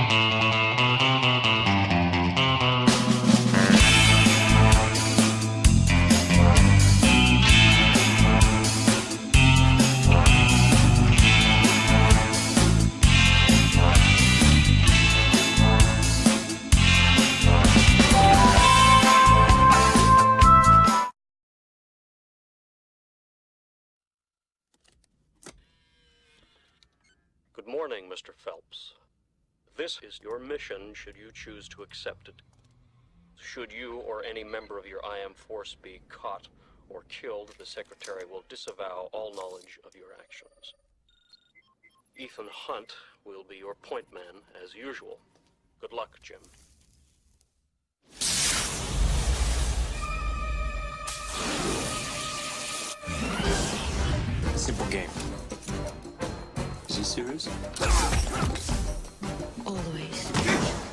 Good morning, Mr. Phelps. This is your mission should you choose to accept it. Should you or any member of your IM force be caught or killed, the Secretary will disavow all knowledge of your actions. Ethan Hunt will be your point man as usual. Good luck, Jim. Simple game. Is he serious? Always.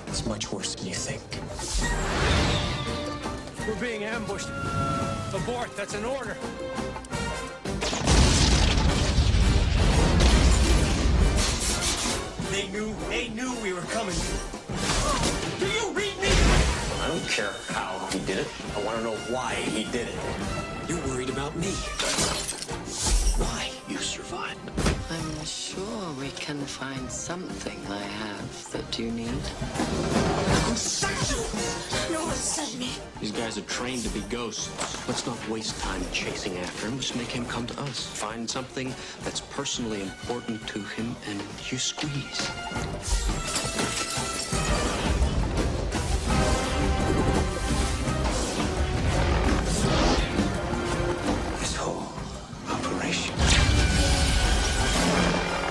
It's much worse than you think. We're being ambushed. Abort, that's an order. They knew we were coming. Do you read me? I don't care how he did it. I want to know why he did it. You're worried about me. Why you survived. I'm sure we can find something I have that you need. No one sent me. These guys are trained to be ghosts. Let's not waste time chasing after him. Just make him come to us. Find something that's personally important to him, and you squeeze. This whole operation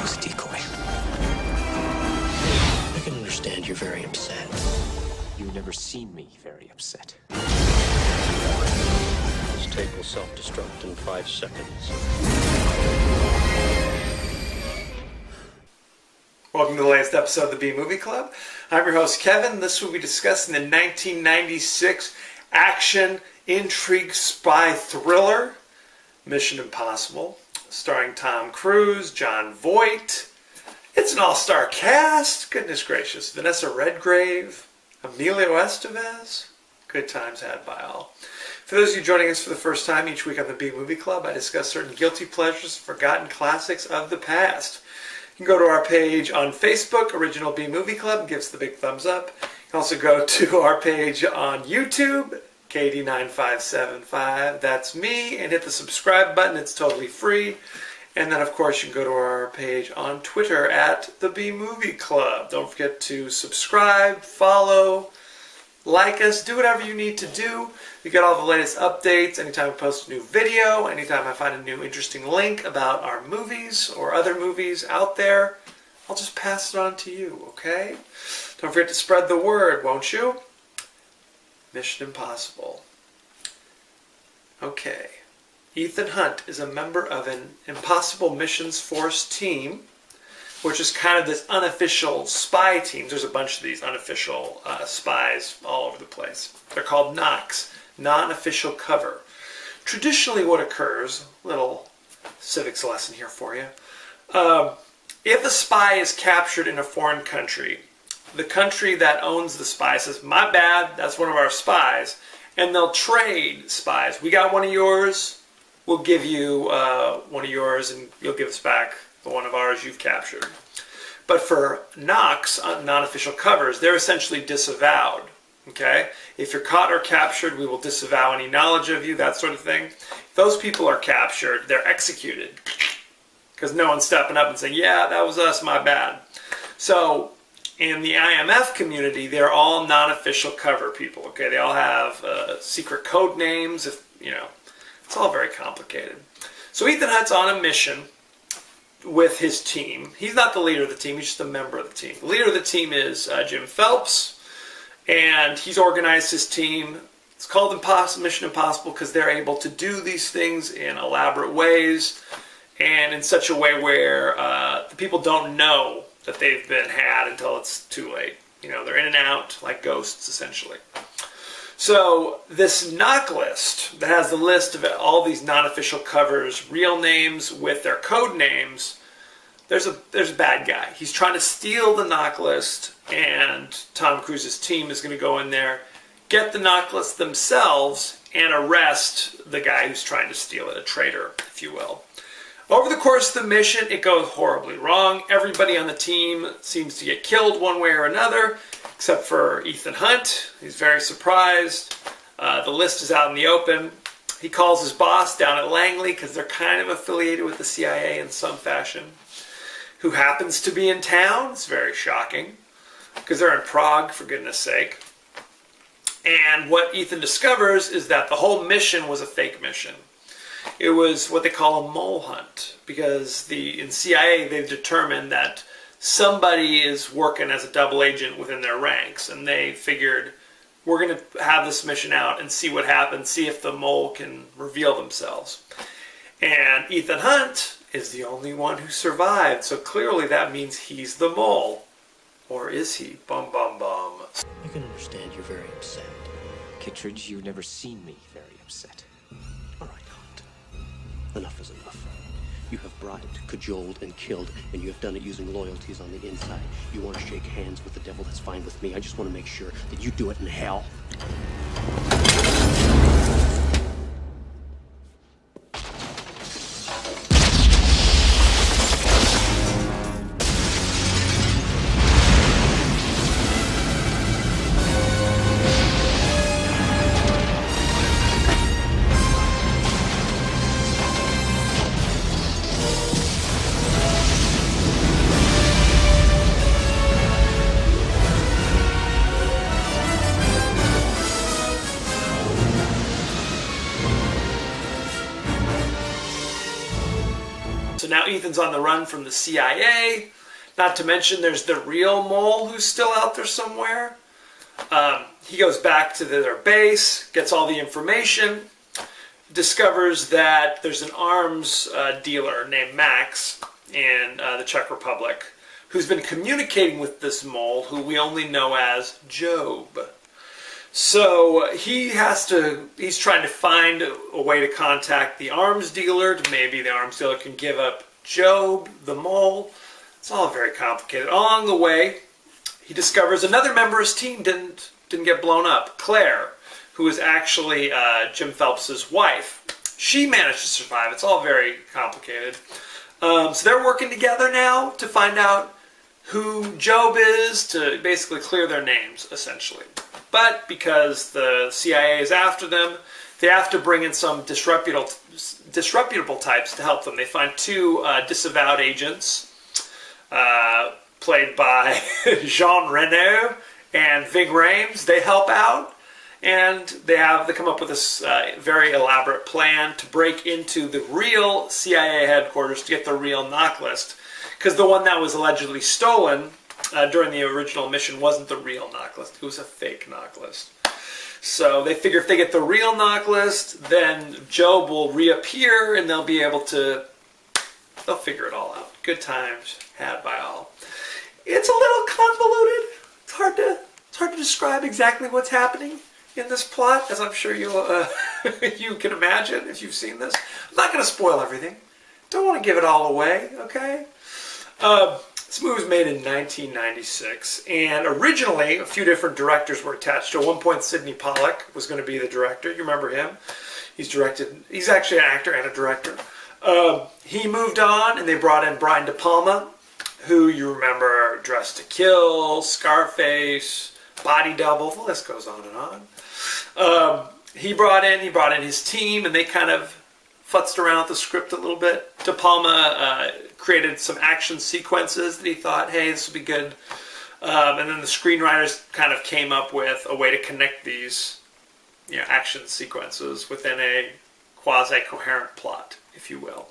was a decoy. I can understand you're very upset. You've never seen me very upset. This tape will self-destruct in 5 seconds. Welcome to the latest episode of the B-Movie Club. I'm your host, Kevin. This will be discussing the 1996 action, intrigue, spy thriller, Mission Impossible, starring Tom Cruise, Jon Voight. It's an all-star cast. Goodness gracious. Vanessa Redgrave, Emilio Estevez. Good times had by all. For those of you joining us for the first time, each week on the B-Movie Club, I discuss certain guilty pleasures, forgotten classics of the past. You can go to our page on Facebook, Original B-Movie Club, and give us the big thumbs up. You can also go to our page on YouTube, KD9575, that's me, and hit the subscribe button. It's totally free. And then, of course, you can go to our page on Twitter at the B-Movie Club. Don't forget to subscribe, follow, like us, do whatever you need to do. You get all the latest updates anytime we post a new video, anytime I find a new interesting link about our movies or other movies out there. I'll just pass it on to you, okay? Don't forget to spread the word, won't you? Mission Impossible. Okay. Ethan Hunt is a member of an Impossible Missions Force team, which is kind of this unofficial spy team. There's a bunch of these unofficial spies all over the place. They're called NOCs, non-official cover. Traditionally what occurs, little civics lesson here for you, if a spy is captured in a foreign country, the country that owns the spy says, my bad, that's one of our spies, and they'll trade spies. We got one of yours, we'll give you one of yours, and you'll give us back the one of ours you've captured. But for NOCs, non-official covers, they're essentially disavowed. Okay? If you're caught or captured, we will disavow any knowledge of you, that sort of thing. If those people are captured, they're executed. Because no one's stepping up and saying, yeah, that was us, my bad. So, in the IMF community, they're all non-official cover people. Okay? They all have secret code names. It's all very complicated. So Ethan Hunt's on a mission with his team. He's not the leader of the team, he's just a member of the team. The leader of the team is Jim Phelps, and he's organized his team. It's called Mission Impossible because they're able to do these things in elaborate ways and in such a way where the people don't know that they've been had until it's too late. They're in and out like ghosts, essentially. So this knock list that has the list of all these non-official covers, real names with their code names, there's a bad guy. He's trying to steal the knock list, and Tom Cruise's team is going to go in there, get the knock list themselves, and arrest the guy who's trying to steal it, a traitor, if you will. Over the course of the mission, it goes horribly wrong. Everybody on the team seems to get killed one way or another, except for Ethan Hunt. He's very surprised. The list is out in the open. He calls his boss down at Langley, because they're kind of affiliated with the CIA in some fashion, who happens to be in town. It's very shocking, because they're in Prague, for goodness sake. And what Ethan discovers is that the whole mission was a fake mission. It was what they call a mole hunt, because in CIA they've determined that somebody is working as a double agent within their ranks, and they figured, we're going to have this mission out and see what happens, see if the mole can reveal themselves. And Ethan Hunt is the only one who survived, so clearly that means he's the mole. Or is he? Bum, bum, bum. I can understand you're very upset. Kittredge, you've never seen me very upset. All right, Hunt. Enough is enough. You have bribed, cajoled, and killed, and you have done it using loyalties on the inside. You want to shake hands with the devil, that's fine with me. I just want to make sure that you do it in hell. So now Ethan's on the run from the CIA. Not to mention there's the real mole who's still out there somewhere. He goes back to their base, gets all the information, discovers that there's an arms dealer named Max in the Czech Republic who's been communicating with this mole who we only know as Job. So he's trying to find a way to contact the arms dealer. Maybe the arms dealer can give up Job, the mole. It's all very complicated. Along the way, he discovers another member of his team didn't get blown up. Claire, who is actually Jim Phelps' wife. She managed to survive. It's all very complicated. So they're working together now to find out who Job is, to basically clear their names, essentially. But because the CIA is after them, they have to bring in some disreputable types to help them. They find two disavowed agents, played by Jean Reno and Ving Rhames. They help out, and they come up with this very elaborate plan to break into the real CIA headquarters to get the real knock list, because the one that was allegedly stolen during the original mission wasn't the real knock list. It was a fake knock list. So they figure if they get the real knock list, then Job will reappear and they'll figure it all out. Good times had by all. It's a little convoluted. It's hard to describe exactly what's happening in this plot, as I'm sure you can imagine if you've seen this. I'm not going to spoil everything. Don't want to give it all away, okay? This movie was made in 1996, and originally a few different directors were attached to it. At one point, Sidney Pollack was going to be the director. You remember him? He's actually an actor and a director. He moved on, and they brought in Brian De Palma, who you remember Dressed to Kill, Scarface, Body Double. The list goes on and on. He brought in his team, and they kind of futzed around with the script a little bit. De Palma created some action sequences that he thought, hey, this will be good. And then the screenwriters kind of came up with a way to connect these action sequences within a quasi-coherent plot, if you will.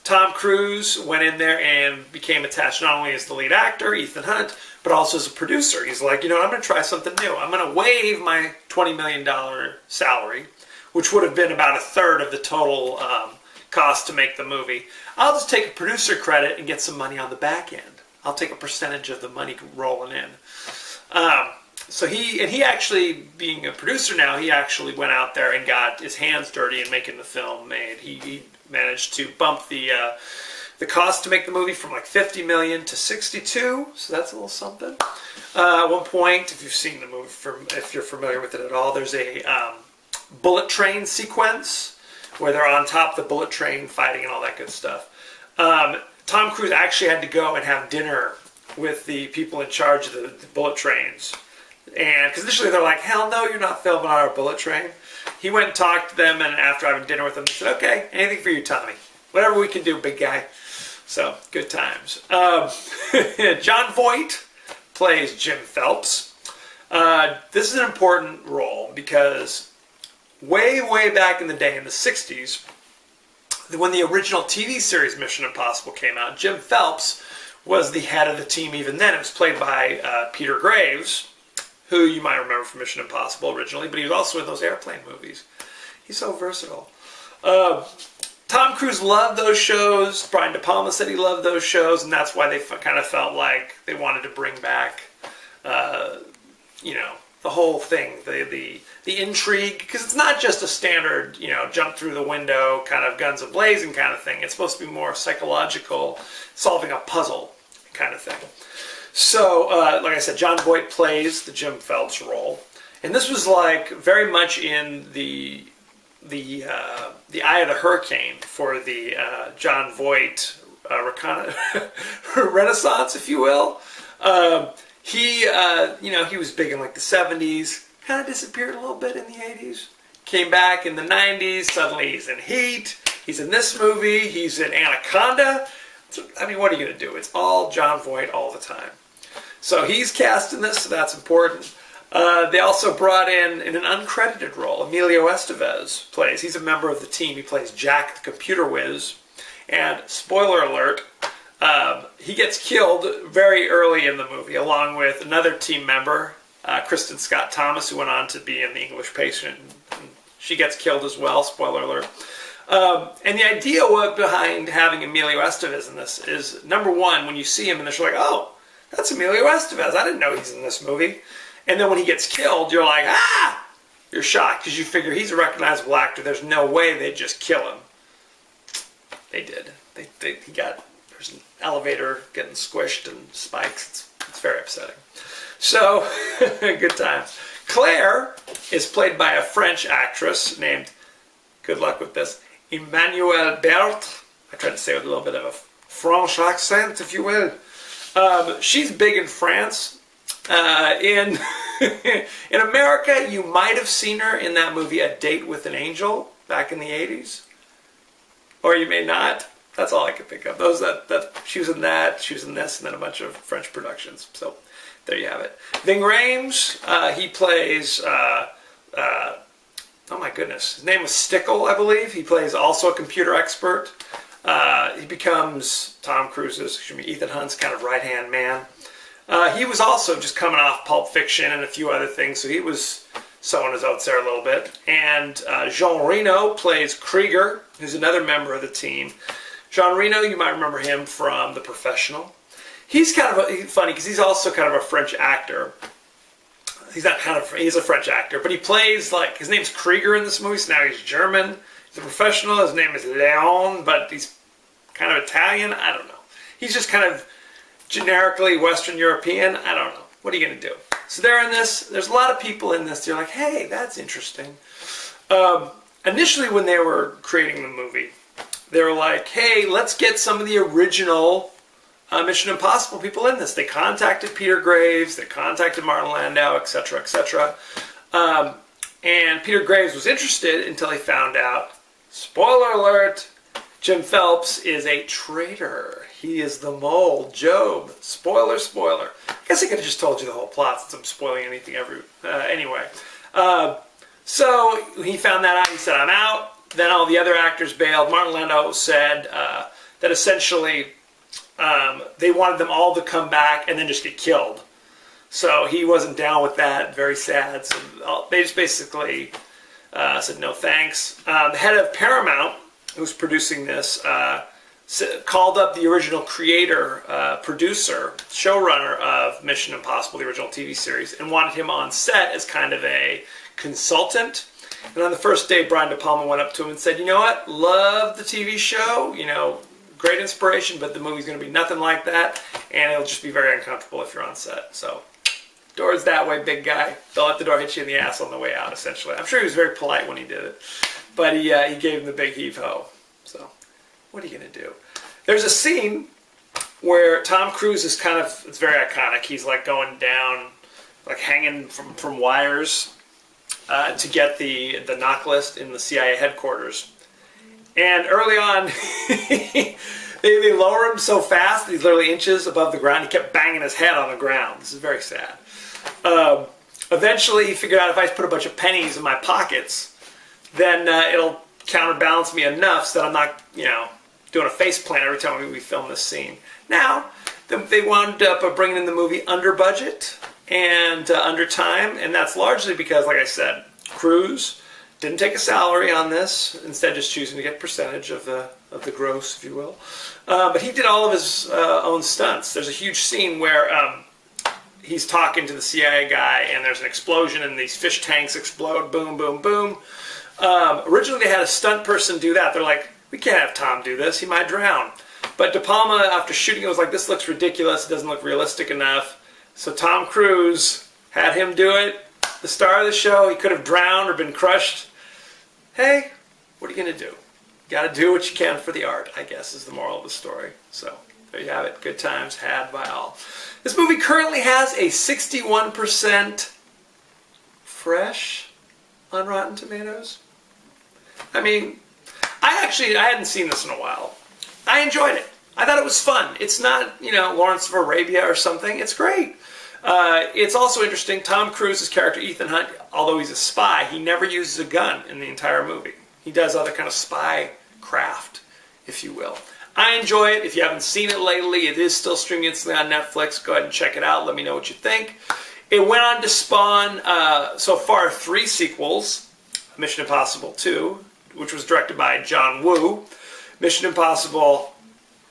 Tom Cruise went in there and became attached not only as the lead actor, Ethan Hunt, but also as a producer. He's like, I'm going to try something new. I'm going to waive my $20 million salary, which would have been about a third of the total cost to make the movie. I'll just take a producer credit and get some money on the back end. I'll take a percentage of the money rolling in. So he actually, being a producer now, he actually went out there and got his hands dirty in making the film made. He managed to bump the the cost to make the movie from like 50 million to 62, so that's a little something. At one point, if you've seen the movie, if you're familiar with it at all, there's a bullet train sequence where they're on top of the bullet train fighting and all that good stuff. Tom Cruise actually had to go and have dinner with the people in charge of the bullet trains. And because initially they're like, hell no, you're not filming on our bullet train. He went and talked to them, and after having dinner with them, he said, okay, anything for you, Tommy. Whatever we can do, big guy. So, good times. Jon Voight plays Jim Phelps. This is an important role because way back in the day, in the 60s, when the original TV series Mission Impossible came out, Jim Phelps was the head of the team even then. It was played by Peter Graves, who you might remember from Mission Impossible originally, but he was also in those airplane movies. He's so versatile. Tom Cruise loved those shows. Brian De Palma said he loved those shows, and that's why they kind of felt like they wanted to bring back, the whole thing, the intrigue, because it's not just a standard, jump through the window, kind of guns a-blazing kind of thing. It's supposed to be more psychological, solving a puzzle kind of thing. So, like I said, Jon Voight plays the Jim Phelps role, and this was like very much in the eye of the hurricane for the Jon Voight renaissance, if you will. He was big in like the 70s, kind of disappeared a little bit in the 80s, came back in the 90s, suddenly he's in Heat, he's in this movie, he's in Anaconda. I mean, what are you going to do? It's all Jon Voight all the time. So he's cast in this, so that's important. They also brought in an uncredited role, Emilio Estevez plays. He's a member of the team. He plays Jack the Computer Whiz. And spoiler alert, he gets killed very early in the movie, along with another team member, Kristen Scott Thomas, who went on to be in The English Patient. She gets killed as well, spoiler alert. And the idea behind having Emilio Estevez in this is, number one, when you see him in this, you're like, oh, that's Emilio Estevez. I didn't know he's in this movie. And then when he gets killed, you're like, ah! You're shocked because you figure he's a recognizable actor. There's no way they'd just kill him. They did. There's an elevator getting squished and spikes. It's very upsetting. So, good times. Claire is played by a French actress named, good luck with this, Emmanuelle Berthe. I tried to say it with a little bit of a French accent, if you will. She's big in France. In America, you might have seen her in that movie A Date with an Angel back in the 80s. Or you may not. That's all I can think of. She was in that, she was in this, and then a bunch of French productions. So, there you have it. Ving Rhames, he plays, oh my goodness, his name was Stickle, I believe. He plays also a computer expert. He becomes Ethan Hunt's kind of right-hand man. He was also just coming off Pulp Fiction and a few other things, so he was sowing his oats there a little bit. And Jean Reno plays Krieger, who's another member of the team. Jean Reno, you might remember him from The Professional. He's kind of funny because he's also kind of a French actor. He's a French actor, but he plays like, his name's Krieger in this movie, so now he's German. The Professional, his name is Leon, but he's kind of Italian. I don't know. He's just kind of generically Western European. I don't know. What are you going to do? So they're in this. There's a lot of people in this. They're like, hey, that's interesting. Initially, when they were creating the movie, they were like, hey, let's get some of the original Mission Impossible people in this. They contacted Peter Graves. They contacted Martin Landau, etc., etc. And Peter Graves was interested until he found out, spoiler alert, Jim Phelps is a traitor. He is the mole, Job. Spoiler, spoiler. I guess I could have just told you the whole plot since I'm spoiling anything anyway. So he found that out. He said, I'm out. Then all the other actors bailed. Martin Landau said that essentially they wanted them all to come back and then just get killed. So he wasn't down with that. Very sad. So they just basically said no thanks. The head of Paramount, who's producing this, called up the original creator, producer, showrunner of Mission Impossible, the original TV series, and wanted him on set as kind of a consultant. And on the first day, Brian De Palma went up to him and said, you know what, love the TV show, great inspiration, but the movie's going to be nothing like that, and it'll just be very uncomfortable if you're on set. So, door's that way, big guy. Don't let the door hit you in the ass on the way out, essentially. I'm sure he was very polite when he did it, but he gave him the big heave-ho. So, what are you going to do? There's a scene where Tom Cruise is kind of, it's very iconic. He's like going down, like hanging from wires to get the knock list in the CIA headquarters. And early on, they lower him so fast that he's literally inches above the ground. He kept banging his head on the ground. This is very sad. Eventually, he figured out if I just put a bunch of pennies in my pockets, then it'll counterbalance me enough so that I'm not, doing a face plant every time we film this scene. Now, they wound up bringing in the movie under budget and under time, and that's largely because, like I said, Cruise didn't take a salary on this, instead just choosing to get percentage of the gross, if you will. But he did all of his own stunts. There's a huge scene where he's talking to the CIA guy, and there's an explosion, and these fish tanks explode, boom, boom, boom. Originally, they had a stunt person do that. They're like, we can't have Tom do this. He might drown. But De Palma, after shooting it, was like, this looks ridiculous. It doesn't look realistic enough. So Tom Cruise had him do it. The star of the show, he could have drowned or been crushed. Hey, what are you going to do? You got to do what you can for the art, I guess, is the moral of the story. So there you have it. Good times had by all. This movie currently has a 61% fresh on Rotten Tomatoes. I mean, I hadn't seen this in a while. I enjoyed it. I thought it was fun. It's not, Lawrence of Arabia or something. It's great. It's also interesting, Tom Cruise's character, Ethan Hunt, although he's a spy, he never uses a gun in the entire movie. He does other kind of spy craft, if you will. I enjoy it. If you haven't seen it lately, it is still streaming instantly on Netflix. Go ahead and check it out. Let me know what you think. It went on to spawn, so far, 3 sequels. Mission Impossible 2, which was directed by John Woo. Mission Impossible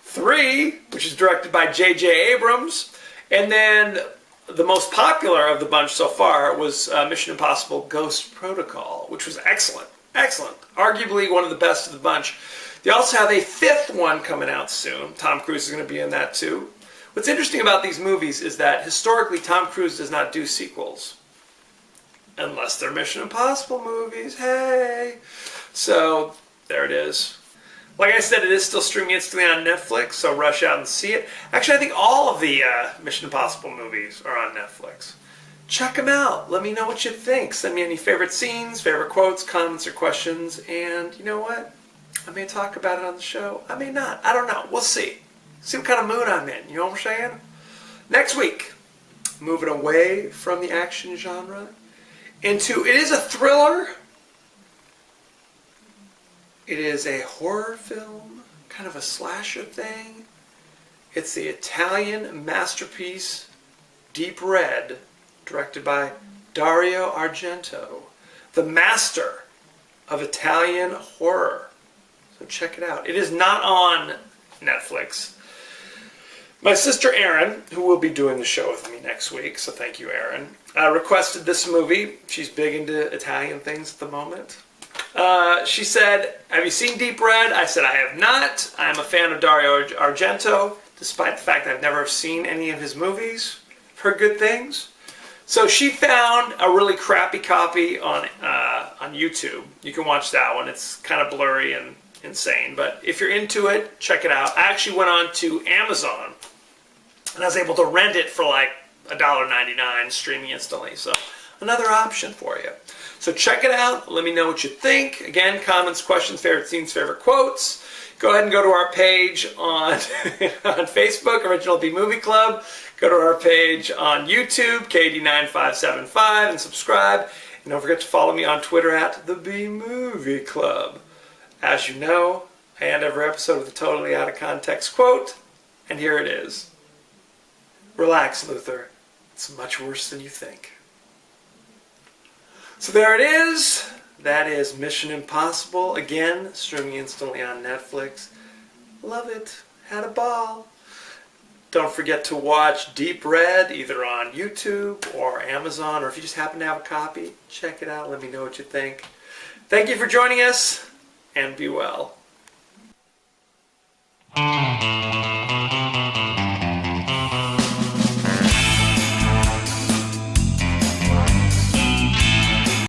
3, which is directed by J.J. Abrams. And then the most popular of the bunch so far was Mission Impossible Ghost Protocol, which was excellent. Excellent. Arguably one of the best of the bunch. They also have a 5th one coming out soon. Tom Cruise is going to be in that too. What's interesting about these movies is that historically Tom Cruise does not do sequels. Unless they're Mission Impossible movies. Hey! So, there it is. Like I said, it is still streaming instantly on Netflix, so rush out and see it. Actually, I think all of the Mission Impossible movies are on Netflix. Check them out. Let me know what you think. Send me any favorite scenes, favorite quotes, comments, or questions. And you know what? I may talk about it on the show. I may not. I don't know. We'll see. See what kind of mood I'm in. You know what I'm saying? Next week, moving away from the action genre into, it is a thriller. It is a horror film, kind of a slasher thing. It's the Italian masterpiece, Deep Red, directed by Dario Argento, the master of Italian horror. So check it out. It is not on Netflix. My sister Erin, who will be doing the show with me next week, so thank you, Erin, requested this movie. She's big into Italian things at the moment. She said, have you seen Deep Red? I said, I have not. I'm a fan of Dario Argento, despite the fact that I've never seen any of his movies. I've heard good things. So she found a really crappy copy on YouTube. You can watch that one. It's kind of blurry and insane, but if you're into it, check it out. I actually went on to Amazon, and I was able to rent it for like $1.99 streaming instantly. So another option for you. So check it out. Let me know what you think. Again, comments, questions, favorite scenes, favorite quotes. Go ahead and go to our page on, on Facebook, Original B Movie Club. Go to our page on YouTube, KD9575, and subscribe. And don't forget to follow me on Twitter at The B Movie Club. As you know, I end every episode with a totally out of context quote, and here it is. Relax, Luther. It's much worse than you think. So there it is. That is Mission Impossible. Again, streaming instantly on Netflix. Love it. Had a ball. Don't forget to watch Deep Red either on YouTube or Amazon, or if you just happen to have a copy, check it out. Let me know what you think. Thank you for joining us, and be well. Bye.